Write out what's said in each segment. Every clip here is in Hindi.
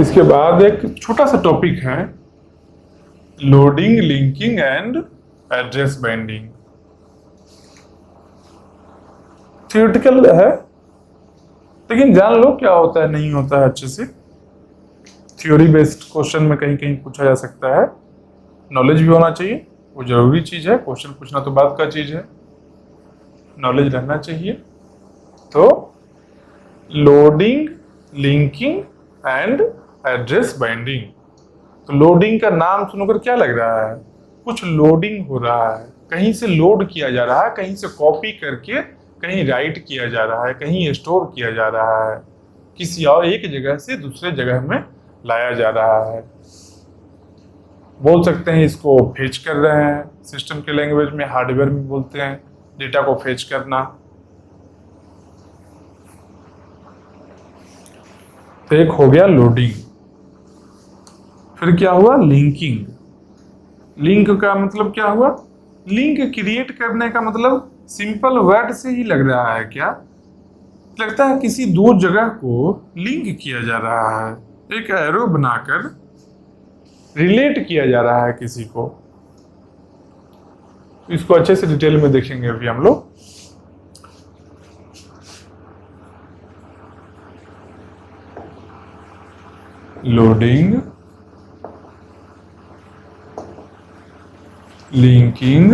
इसके बाद एक छोटा सा टॉपिक है loading, linking and address binding. Theoretical है, लेकिन जान लो क्या होता है नहीं होता है अच्छे से। थ्योरी बेस्ड क्वेश्चन में कहीं कहीं पूछा जा सकता है। नॉलेज भी होना चाहिए, वो जरूरी चीज है। क्वेश्चन पूछना तो बात का चीज है, नॉलेज रहना चाहिए। तो loading, linking and address binding. तो लोडिंग का नाम सुनकर क्या लग रहा है? कुछ लोडिंग हो रहा है, कहीं से लोड किया जा रहा है, कहीं से कॉपी करके कहीं राइट किया जा रहा है, कहीं स्टोर किया जा रहा है, किसी और एक जगह से दूसरे जगह में लाया जा रहा है। बोल सकते हैं इसको फेच कर रहे हैं, सिस्टम के लैंग्वेज में, हार्डवेयर में बोलते हैं डेटा को फेच करना। तो एक हो गया लोडिंग। फिर क्या हुआ? लिंकिंग। लिंक का मतलब क्या हुआ? लिंक क्रिएट करने का मतलब सिंपल वर्ड से ही लग रहा है क्या? लगता है किसी दो जगह को लिंक किया जा रहा है, एक एरो बनाकर रिलेट किया जा रहा है किसी को। इसको अच्छे से डिटेल में देखेंगे अभी हम लोग। Loading, linking,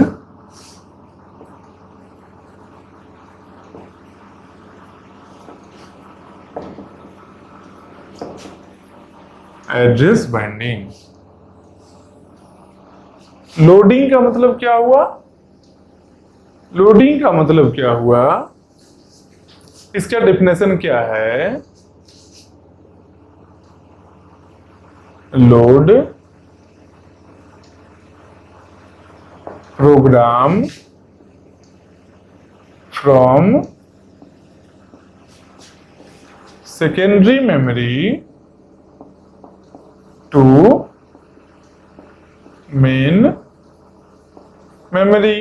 address binding. Loading का मतलब क्या हुआ? लोडिंग का मतलब क्या हुआ? इसका डेफिनेशन क्या है? Load program from secondary memory to main memory.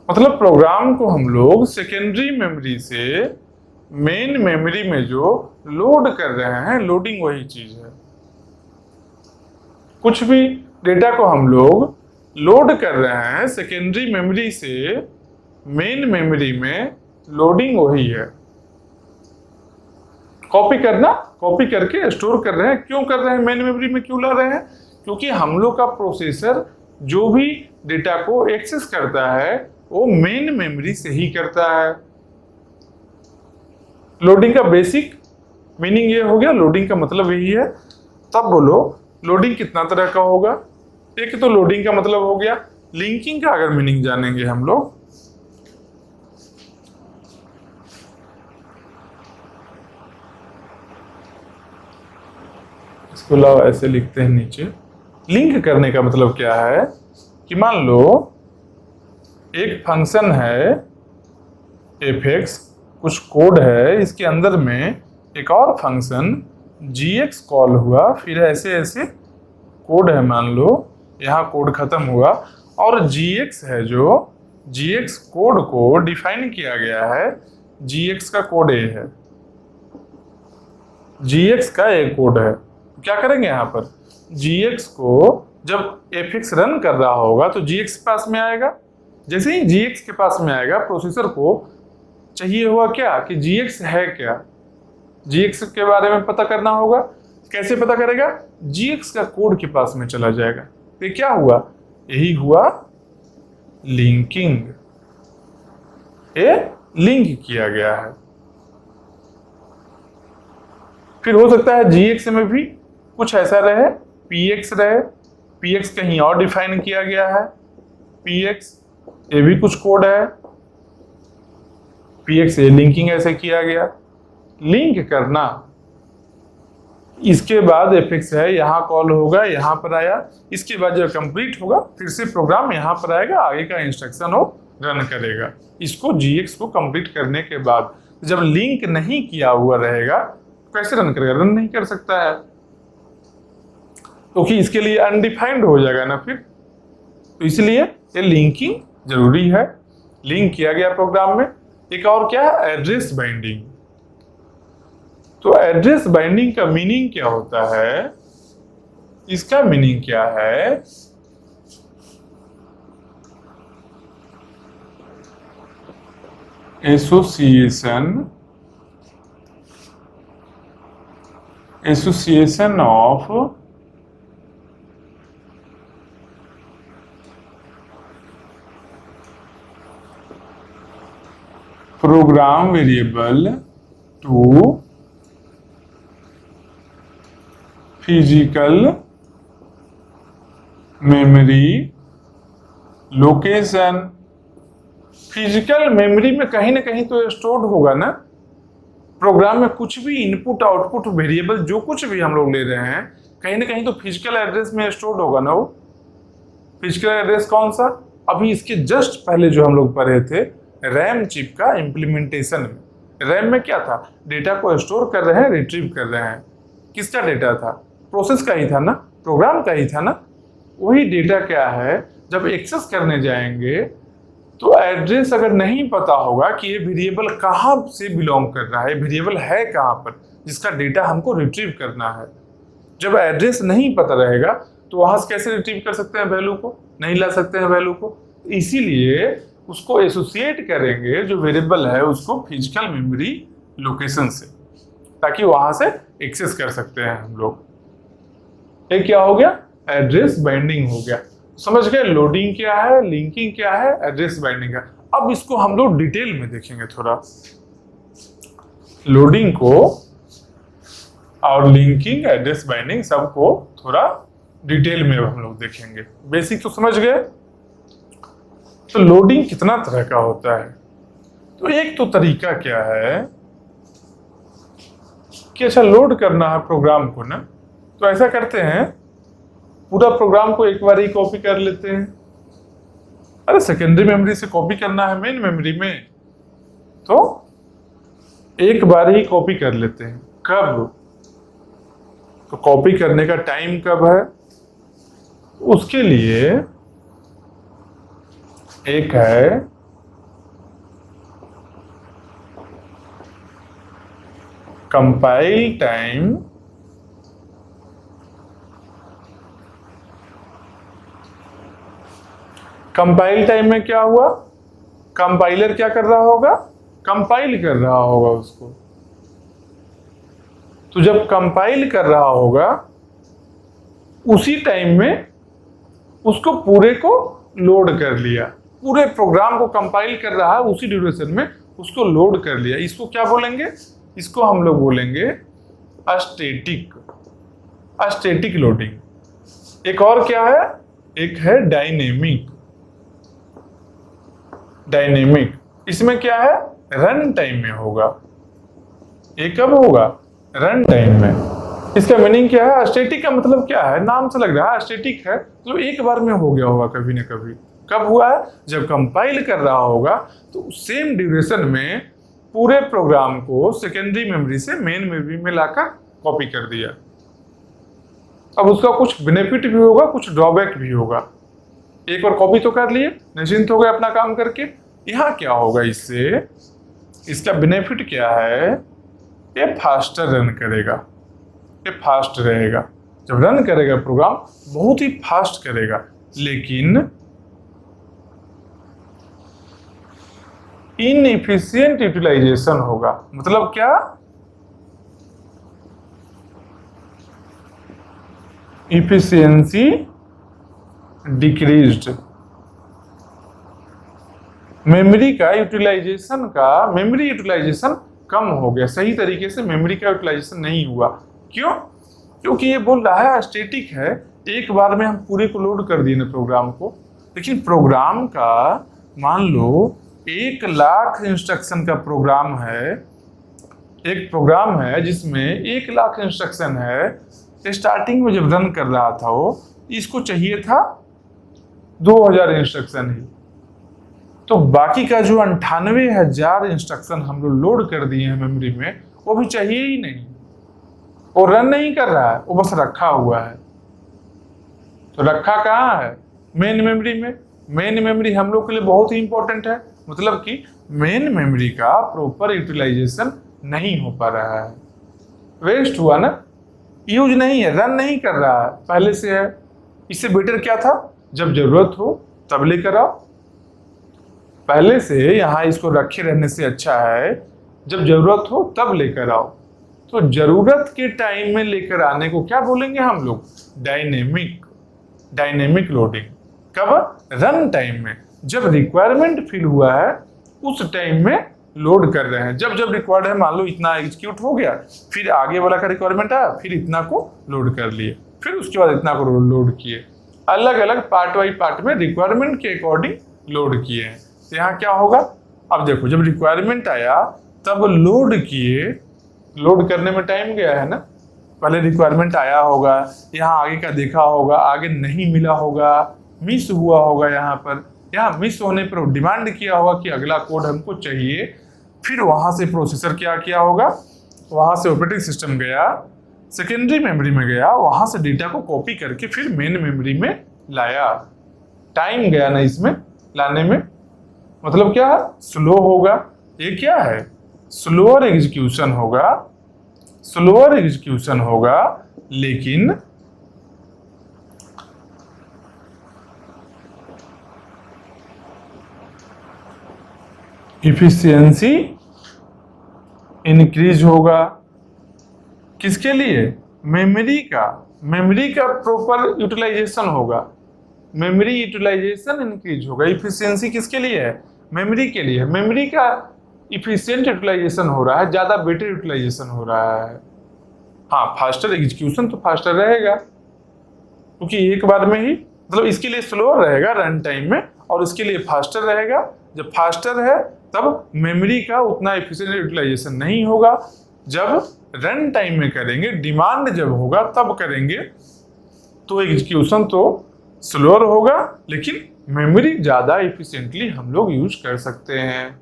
मतलब प्रोग्राम को हम लोग सेकेंडरी मेमोरी से मेन मेमोरी में जो लोड कर रहे हैं, लोडिंग वही चीज है। कुछ भी डेटा को हम लोग लोड कर रहे हैं सेकेंडरी मेमोरी से मेन मेमोरी में, लोडिंग वही है। कॉपी करना, कॉपी करके स्टोर कर रहे हैं। क्यों कर रहे हैं? मेन मेमोरी में क्यों ला रहे हैं? क्योंकि हम लोग का प्रोसेसर जो भी डेटा को एक्सेस करता है वो मेन मेमोरी से ही करता है। लोडिंग का बेसिक मीनिंग ये हो गया, लोडिंग का मतलब यही है। तब बोलो लोडिंग कितना तरह का होगा? एक तो लोडिंग का मतलब हो गया। लिंकिंग का अगर मीनिंग जानेंगे हम लोग, इसको लाओ ऐसे लिखते हैं नीचे। लिंक करने का मतलब क्या है कि मान लो एक फंक्शन है fx, कुछ कोड है, इसके अंदर में एक और फंक्शन gx कॉल हुआ, फिर ऐसे ऐसे कोड है। मान लो यहाँ कोड खत्म हुआ और gx है, जो gx कोड को डिफाइन किया गया है। gx का कोड ए है, gx का ए कोड है। क्या करेंगे यहाँ पर? gx को जब fx रन कर रहा होगा तो gx पास में आएगा। जैसे ही gx के पास में आएगा, प्रोसेसर को चाहिए हुआ क्या कि gx है क्या, gx के बारे में पता करना होगा। कैसे पता करेगा? gx का कोड के पास में चला जाएगा। तो क्या हुआ? यही हुआ लिंकिंग। ये लिंक किया गया है। फिर हो सकता है gx में भी कुछ ऐसा रहे, px रहे, px कहीं और डिफाइन किया गया है, px ये भी कुछ कोड है, px ये लिंकिंग ऐसे किया गया। लिंक करना, इसके बाद fx है, यहाँ कॉल होगा, यहाँ पर आया, इसके बाद जब कंप्लीट होगा फिर से प्रोग्राम यहाँ पर आएगा, आगे का इंस्ट्रक्शन वो रन करेगा। इसको gx को कंप्लीट करने के बाद जब लिंक नहीं किया हुआ रहेगा कैसे रन करेगा? रन नहीं कर सकता है, क्योंकि इसके लिए अनडिफाइंड हो जाएगा ना फिर। तो इसलिए ये लिंकिंग जरूरी है। लिंक किया गया प्रोग्राम में। एक और क्या है? Address binding. तो एड्रेस बाइंडिंग का मीनिंग क्या होता है? इसका मीनिंग क्या है? Association of program variable to physical memory location. Physical memory में कहीं ना कहीं तो स्टोर्ड होगा ना। प्रोग्राम में कुछ भी इनपुट आउटपुट वेरिएबल जो कुछ भी हम लोग ले रहे हैं कहीं ना कहीं तो फिजिकल एड्रेस में स्टोर्ड होगा ना। वो फिजिकल एड्रेस कौन सा? अभी इसके जस्ट पहले जो हम लोग पढ़े थे रैम चिप का इम्प्लीमेंटेशन में। रैम में क्या था? डेटा को स्टोर कर रहे हैं, रिट्रीव कर रहे हैं। किसका डेटा था? प्रोसेस का ही था ना, प्रोग्राम का ही था ना। वही डेटा क्या है, जब एक्सेस करने जाएंगे तो एड्रेस अगर नहीं पता होगा कि ये वेरिएबल कहाँ से बिलोंग कर रहा है, वेरिएबल है कहाँ पर जिसका डेटा हमको रिट्रीव करना है। जब एड्रेस नहीं पता रहेगा तो वहां से कैसे रिट्रीव कर सकते हैं वैल्यू को? नहीं ला सकते हैं वैल्यू को। इसीलिए उसको एसोसिएट करेंगे जो वेरिएबल है उसको फिजिकल मेमोरी लोकेशन से, ताकि वहां से एक्सेस कर सकते हैं हम लोग। ये क्या हो गया? एड्रेस बाइंडिंग हो गया। समझ गए? लोडिंग क्या है, लिंकिंग क्या है, एड्रेस बाइंडिंग है। अब इसको हम लोग डिटेल में देखेंगे थोड़ा। लोडिंग को और लिंकिंग, एड्रेस बाइंडिंग सबको थोड़ा डिटेल में हम लोग देखेंगे। बेसिक तो समझ गए। तो लोडिंग कितना तरह का होता है? तो एक तो तरीका क्या है कि अच्छा लोड करना है प्रोग्राम को ना, तो ऐसा करते हैं पूरा प्रोग्राम को एक बार ही कॉपी कर लेते हैं। अरे सेकेंडरी मेमोरी से कॉपी करना है मेन मेमोरी में, तो एक बार ही कॉपी कर लेते हैं। कब? तो कॉपी करने का टाइम कब है? उसके लिए एक है कंपाइल टाइम, कंपाइल टाइम में क्या हुआ? कंपाइलर क्या कर रहा होगा? कंपाइल कर रहा होगा उसको। तो जब कंपाइल कर रहा होगा उसी टाइम में उसको पूरे को लोड कर लिया। पूरे प्रोग्राम को कंपाइल कर रहा है उसी ड्यूरेशन में उसको लोड कर लिया। इसको क्या बोलेंगे? इसको हम लोग बोलेंगे स्टैटिक लोडिंग। एक और क्या है? एक है डायनेमिक। इसमें क्या है? रन टाइम में होगा। ये कब होगा? रन टाइम में। इसका मीनिंग क्या है? स्टैटिक का मतलब क्या है? नाम से लग रहा है स्टैटिक है, तो एक बार में हो गया होगा कभी ना कभी। कब हुआ है? जब कंपाइल कर रहा होगा तो सेम ड्यूरेशन में पूरे प्रोग्राम को सेकेंडरी मेमोरी से मेन मेमोरी में लाकर कॉपी कर दिया। अब उसका कुछ बेनिफिट भी होगा, कुछ ड्रॉबैक भी होगा। एक बार कॉपी तो कर लिए, निश्चिंत हो गए अपना काम करके। यहाँ क्या होगा इससे? इसका बेनिफिट क्या है? ये फास्टर रन करेगा, ये फास्ट रहेगा। जब रन करेगा प्रोग्राम बहुत ही फास्ट करेगा, लेकिन इनएफिशिएंट यूटिलाइजेशन होगा। मतलब क्या? Efficiency decreased. मेमोरी यूटिलाइजेशन कम हो गया। सही तरीके से मेमोरी का यूटिलाइजेशन नहीं हुआ। क्यों? क्योंकि ये बोल रहा है स्टैटिक है, एक बार में हम पूरे को लोड कर दिए ना प्रोग्राम को। लेकिन प्रोग्राम का मान लो 1,00,000 इंस्ट्रक्शन का प्रोग्राम है। एक प्रोग्राम है जिसमें 1,00,000 इंस्ट्रक्शन है। स्टार्टिंग में जब रन कर रहा था वो, इसको चाहिए था 2,000 इंस्ट्रक्शन ही। तो बाकी का जो 98,000 इंस्ट्रक्शन हम लोग लोड कर दिए हैं मेमोरी में, वो भी चाहिए ही नहीं। वो रन नहीं कर रहा है, वो बस रखा हुआ है। तो रखा कहाँ है? मेन मेमोरी में। मेन मेमोरी हम लोग के लिए बहुत ही इंपॉर्टेंट है। मतलब कि मेन मेमोरी का प्रॉपर यूटिलाइजेशन नहीं हो पा रहा है। वेस्ट हुआ ना, यूज नहीं है, रन नहीं कर रहा है, पहले से है। इससे बेटर क्या था, जब जरूरत हो तब लेकर आओ। पहले से यहाँ इसको रखे रहने से अच्छा है जब जरूरत हो तब लेकर आओ। तो जरूरत के टाइम में लेकर आने को क्या बोलेंगे हम लोग, डायनेमिक लोडिंग। कब, रन टाइम में, जब रिक्वायरमेंट फील हुआ है उस टाइम में लोड कर रहे हैं। जब जब रिक्वायर्ड है, मान लो इतना एग्जीक्यूट हो गया, फिर आगे वाला का रिक्वायरमेंट आया, फिर इतना को लोड कर लिए, फिर उसके बाद इतना को लोड किए। अलग अलग पार्ट बाई पार्ट में रिक्वायरमेंट के अकॉर्डिंग लोड किए हैं। तो यहाँ क्या होगा, अब देखो जब रिक्वायरमेंट आया तब लोड किए, लोड करने में टाइम गया है ना, पहले रिक्वायरमेंट आया होगा, यहाँ आगे का देखा होगा, आगे नहीं मिला होगा, मिस हुआ होगा, यहाँ मिस होने पर डिमांड किया होगा कि अगला कोड हमको चाहिए। फिर वहां से प्रोसेसर क्या किया होगा, वहां से ऑपरेटिंग सिस्टम गया, सेकेंडरी मेमोरी में गया, वहां से डेटा को कॉपी करके फिर मेन मेमोरी में लाया। टाइम गया ना इसमें लाने में, मतलब क्या है, स्लो होगा। ये क्या है, स्लोअर एग्जीक्यूशन होगा, लेकिन इफिशियंसी इंक्रीज होगा। किसके लिए, मेमोरी का प्रॉपर यूटिलाइजेशन होगा, मेमोरी यूटिलाइजेशन इंक्रीज होगा। इफिशियंसी किसके लिए है, मेमोरी के लिए। मेमोरी का इफिशियंट यूटिलाइजेशन हो रहा है, ज्यादा बेटर यूटिलाइजेशन हो रहा है। हाँ, फास्टर एग्जीक्यूशन तो फास्टर रहेगा, क्योंकि एक बार में ही, मतलब इसके लिए स्लो रहेगा रन टाइम में, और इसके लिए फास्टर रहेगा। जब फास्टर है तब मेमोरी का उतना एफिशिएंट यूटिलाइजेशन नहीं होगा। जब रन टाइम में करेंगे, डिमांड जब होगा तब करेंगे, तो एग्जीक्यूशन तो स्लोअर होगा, लेकिन मेमोरी ज्यादा एफिशिएंटली हम लोग यूज कर सकते हैं।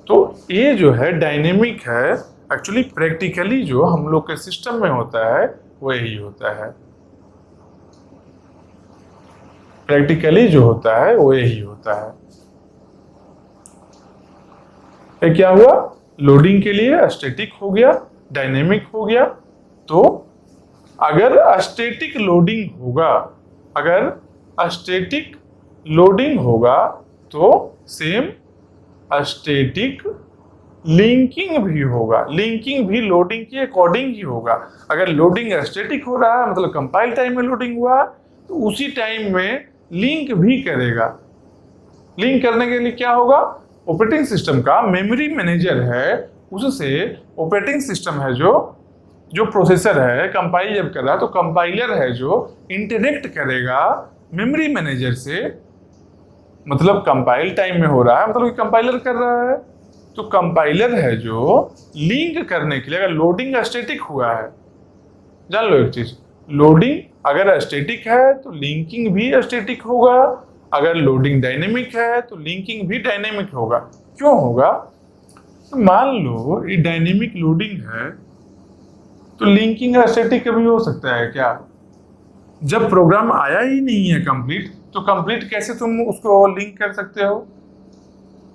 तो ये जो है डायनेमिक है, एक्चुअली प्रैक्टिकली जो हम लोग के सिस्टम में होता है वो यही होता है। प्रैक्टिकली जो होता है वो यही होता है। ये क्या हुआ, लोडिंग के लिए स्टैटिक हो गया, डायनेमिक हो गया। तो अगर स्टैटिक लोडिंग होगा तो सेम स्टैटिक लिंकिंग भी होगा। लिंकिंग भी लोडिंग के अकॉर्डिंग ही होगा। अगर लोडिंग स्टैटिक हो रहा है, मतलब कंपाइल टाइम में लोडिंग हुआ, तो उसी टाइम में लिंक भी करेगा। लिंक करने के लिए क्या होगा, ऑपरेटिंग सिस्टम का मेमोरी मैनेजर है, उससे ऑपरेटिंग सिस्टम है जो प्रोसेसर है, कंपाइल जब कर रहा है तो कंपाइलर है जो इंटरेक्ट करेगा मेमोरी मैनेजर से। मतलब कंपाइल टाइम में हो रहा है, मतलब कंपाइलर कर रहा है, तो कंपाइलर है जो लिंक करने के लिए। अगर लोडिंग स्टैटिक हुआ है, जान लो एक चीज, लोडिंग अगर स्टैटिक है तो लिंकिंग भी स्टैटिक होगा, अगर लोडिंग डायनेमिक है तो लिंकिंग भी डायनेमिक होगा। क्यों होगा, तो मान लो ये डायनेमिक लोडिंग है तो लिंकिंग स्टैटिक भी हो सकता है क्या। जब प्रोग्राम आया ही नहीं है कंप्लीट, तो कंप्लीट कैसे तुम उसको लिंक कर सकते हो।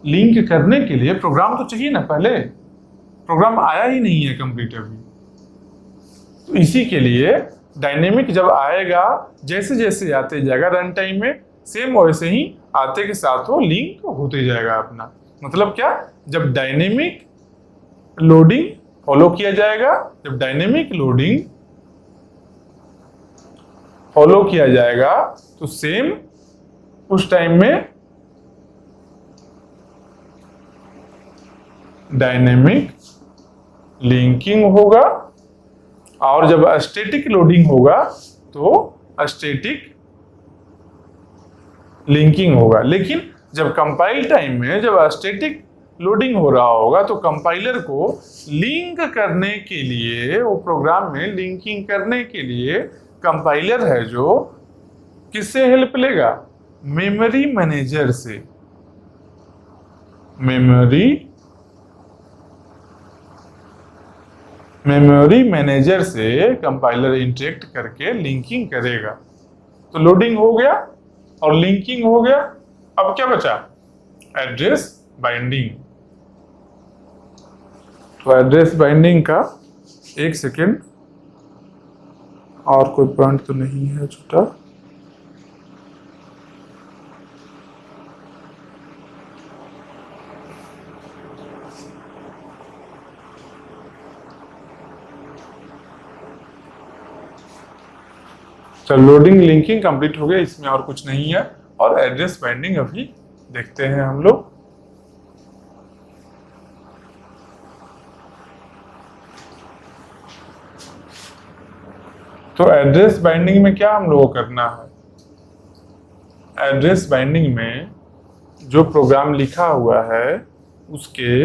लिंक करने के लिए प्रोग्राम तो चाहिए ना, पहले प्रोग्राम आया ही नहीं है कंप्लीट अभी। तो इसी के लिए डायनेमिक जब आएगा, जैसे जैसे आते जाएगा रन टाइम में, सेम वैसे ही आते के साथ वो लिंक होते जाएगा अपना। मतलब क्या, जब डायनेमिक लोडिंग फॉलो किया जाएगा, जब डायनेमिक लोडिंग फॉलो किया जाएगा तो सेम उस टाइम में डायनेमिक लिंकिंग होगा, और जब स्टैटिक लोडिंग होगा तो स्टैटिक लिंकिंग होगा। लेकिन जब कंपाइल टाइम में जब स्टैटिक लोडिंग हो रहा होगा तो कंपाइलर को लिंक करने के लिए, वो प्रोग्राम में लिंकिंग करने के लिए कंपाइलर है जो किससे हेल्प लेगा, मेमोरी मैनेजर से। मेमोरी मैनेजर से कंपाइलर इंटरेक्ट करके लिंकिंग करेगा। तो लोडिंग हो गया और लिंकिंग हो गया, अब क्या बचा, एड्रेस बाइंडिंग। तो एड्रेस बाइंडिंग का एक सेकेंड, और कोई पॉइंट तो नहीं है छोटा। चल, लोडिंग लिंकिंग कंप्लीट हो गया, इसमें और कुछ नहीं है। और एड्रेस बाइंडिंग अभी देखते हैं हम लोग। तो एड्रेस बाइंडिंग में क्या हम लोगों को करना है? एड्रेस बाइंडिंग में जो प्रोग्राम लिखा हुआ है उसके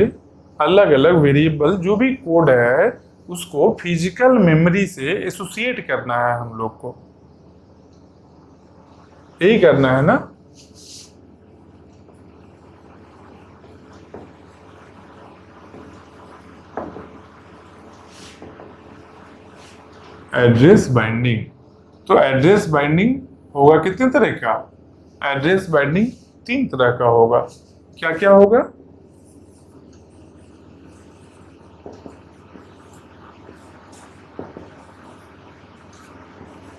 अलग अलग वेरिएबल जो भी कोड है उसको फिजिकल मेमोरी से एसोसिएट करना है हम लोग को। यही करना है ना? Address binding. तो एड्रेस बाइंडिंग होगा कितने तरह का? एड्रेस बाइंडिंग 3 तरह का होगा। क्या क्या होगा?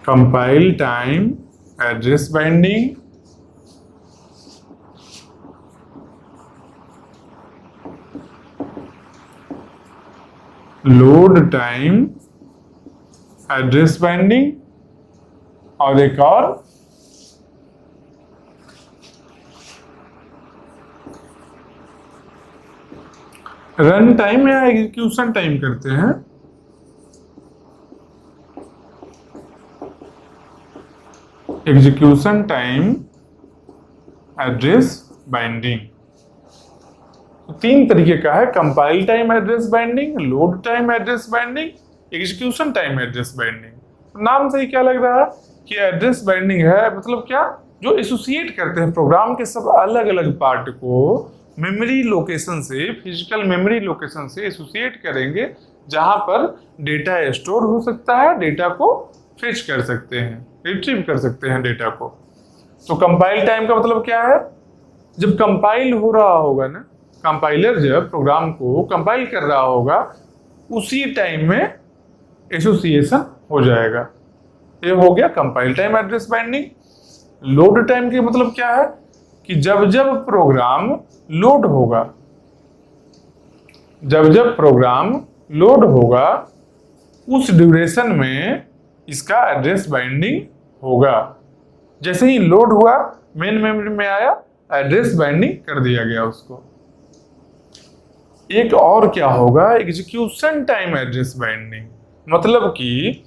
Compile time address binding, load time address binding, और एक और रन टाइम या एग्जीक्यूशन टाइम करते हैं। Execution time address binding. तो 3 तरीके का है, compile time address binding, load time address binding, execution time address binding. तो नाम से ही क्या लग रहा है कि एड्रेस बाइंडिंग है, मतलब क्या? जो एसोसिएट करते हैं प्रोग्राम के सब अलग अलग पार्ट को मेमोरी लोकेशन से, फिजिकल मेमोरी लोकेशन से एसोसिएट करेंगे, जहां पर डेटा स्टोर हो सकता है, डेटा को फेच कर सकते हैं, रिट्रीव कर सकते हैं डेटा को। तो कंपाइल टाइम का मतलब क्या है? जब कंपाइल हो रहा होगा ना, कंपाइलर जब प्रोग्राम को कंपाइल कर रहा होगा उसी टाइम में एसोसिएशन हो जाएगा। ये हो गया compile time address binding. Load time के मतलब क्या है कि जब जब प्रोग्राम लोड होगा, जब जब प्रोग्राम लोड होगा उस ड्यूरेशन में इसका एड्रेस बाइंडिंग होगा। जैसे ही लोड हुआ, मेन मेमोरी में आया, एड्रेस बाइंडिंग कर दिया गया उसको। एक और क्या होगा? Execution time address binding. मतलब कि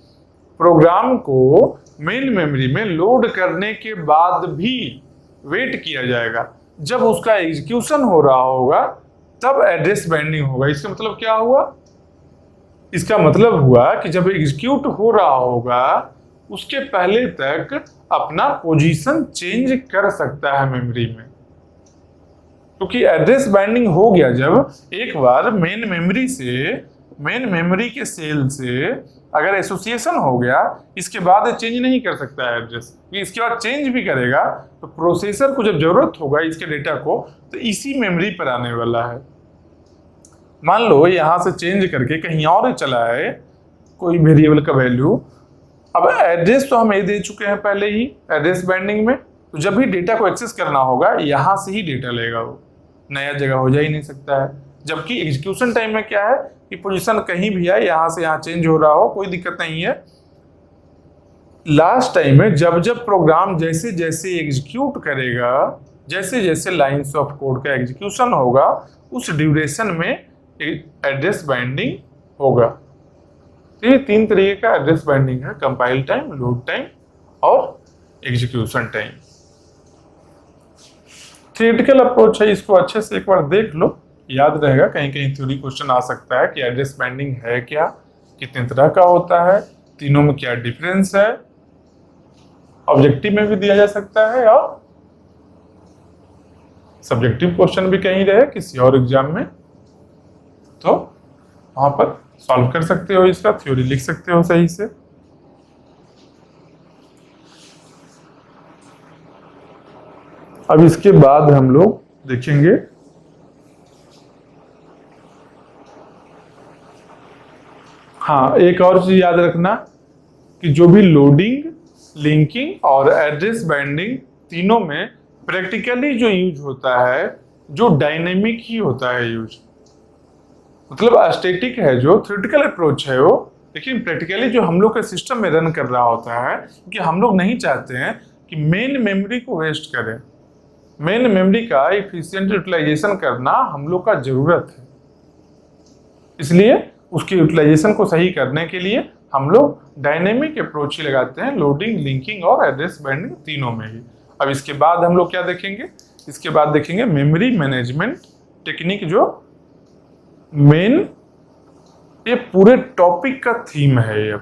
प्रोग्राम को मेन मेमोरी में लोड करने के बाद भी वेट किया जाएगा, जब उसका एग्जीक्यूशन हो रहा होगा तब एड्रेस बाइंडिंग होगा। इसका मतलब क्या हुआ? इसका मतलब हुआ कि जब एग्जीक्यूट हो रहा होगा उसके पहले तक अपना पोजीशन चेंज कर सकता है मेमोरी में, क्योंकि एड्रेस बाइंडिंग हो गया जब एक बार मेन मेमोरी से, मेन मेमोरी के सेल से अगर एसोसिएशन हो गया, इसके बाद चेंज नहीं कर सकता है एड्रेस। इसके बाद चेंज भी करेगा तो प्रोसेसर को जब जरूरत होगा इसके डेटा को, तो इसी मेमोरी पर आने वाला है। मान लो यहां से चेंज करके कहीं और चला है कोई वेरिएबल का वैल्यू, अब एड्रेस तो हम ये दे चुके हैं पहले ही एड्रेस बाइंडिंग में, तो जब भी डेटा को एक्सेस करना होगा यहां से ही डेटा लेगा, वो नया जगह हो जा ही नहीं सकता है। जबकि एग्जीक्यूशन टाइम में क्या है कि पोजीशन कहीं भी है, यहां से यहां चेंज हो रहा हो, कोई दिक्कत नहीं है। लास्ट टाइम में जब जब प्रोग्राम जैसे जैसे एग्जीक्यूट करेगा, जैसे जैसे लाइंस ऑफ कोड का एग्जीक्यूशन होगा, उस ड्यूरेशन में एड्रेस बाइंडिंग होगा। तो ये 3 तरीके का एड्रेस बाइंडिंग है, कंपाइल टाइम, लोड टाइम और एग्जीक्यूशन टाइम। थियोरेटिकल अप्रोच है, इसको अच्छे से एक बार देख लो, याद रहेगा। कहीं कहीं थ्योरी क्वेश्चन आ सकता है कि एड्रेस बाइंडिंग है क्या, कितने तरह का होता है, तीनों में क्या डिफरेंस है। ऑब्जेक्टिव में भी दिया जा सकता है और सब्जेक्टिव क्वेश्चन भी कहीं रहे किसी और एग्जाम में, तो वहां पर सॉल्व कर सकते हो, इसका थ्योरी लिख सकते हो सही से। अब इसके बाद हम लोग देखेंगे हाँ, एक और चीज याद रखना कि जो भी लोडिंग, लिंकिंग और एड्रेस बाइंडिंग तीनों में प्रैक्टिकली जो यूज होता है, जो डायनेमिक ही होता है यूज। मतलब स्टैटिक है जो थ्योरेटिकल अप्रोच है वो, लेकिन प्रैक्टिकली जो हम लोग के सिस्टम में रन कर रहा होता है, क्योंकि हम लोग नहीं चाहते हैं कि मेन मेमोरी को वेस्ट करें। मेन मेमोरी का इफिशिएंट यूटिलाइजेशन करना हम लोग का जरूरत है, इसलिए उसके यूटिलाइजेशन को सही करने के लिए हम लोग डायनेमिक अप्रोच ही लगाते हैं, लोडिंग, लिंकिंग और एड्रेस बाइंडिंग तीनों में ही। अब इसके बाद हम लोग क्या देखेंगे, इसके बाद देखेंगे मेमोरी मैनेजमेंट टेक्निक, जो मेन ये पूरे टॉपिक का थीम है ये।